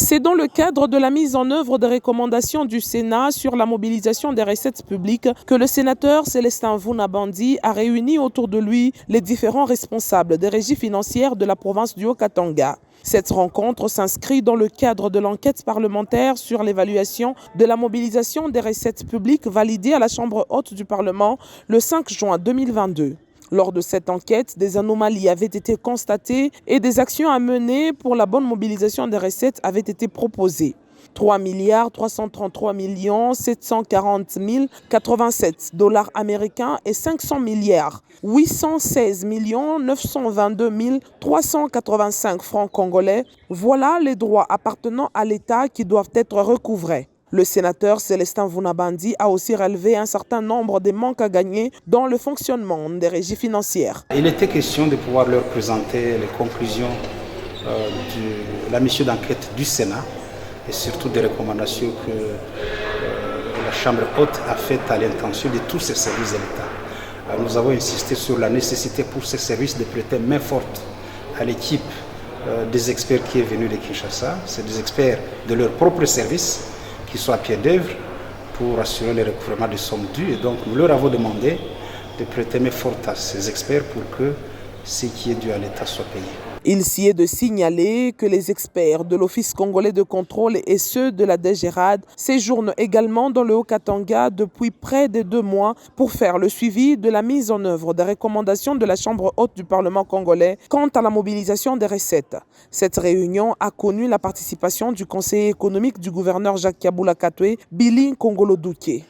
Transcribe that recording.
C'est dans le cadre de la mise en œuvre des recommandations du Sénat sur la mobilisation des recettes publiques que le sénateur Célestin Mvuna-Bandi a réuni autour de lui les différents responsables des régies financières de la province du Haut-Katanga. Cette rencontre s'inscrit dans le cadre de l'enquête parlementaire sur l'évaluation de la mobilisation des recettes publiques validée à la Chambre haute du Parlement le 5 juin 2022. Lors de cette enquête, des anomalies avaient été constatées et des actions à mener pour la bonne mobilisation des recettes avaient été proposées. 3 333 740 087 dollars américains et 500 816 922 385 francs congolais. Voilà les droits appartenant à l'État qui doivent être recouvrés. Le sénateur Célestin Mvuna-Bandi a aussi relevé un certain nombre de manques à gagner dans le fonctionnement des régies financières. Il était question de pouvoir leur présenter les conclusions de la mission d'enquête du Sénat et surtout des recommandations que la Chambre haute a faites à l'intention de tous ces services de l'État. Nous avons insisté sur la nécessité pour ces services de prêter main forte à l'équipe des experts qui est venue de Kinshasa. C'est des experts de leur propre service qui soient à pied d'œuvre pour assurer le recouvrement des sommes dues. Et donc nous leur avons demandé de prêter main forte à ces experts pour que ce qui est dû à l'État soit payé. Il s'y est de signaler que les experts de l'Office congolais de contrôle et ceux de la DGRAD séjournent également dans le Haut-Katanga depuis près de 2 mois pour faire le suivi de la mise en œuvre des recommandations de la Chambre haute du Parlement congolais quant à la mobilisation des recettes. Cette réunion a connu la participation du conseiller économique du gouverneur Jacques Kabula Katwe, Billy Kongolo Douké.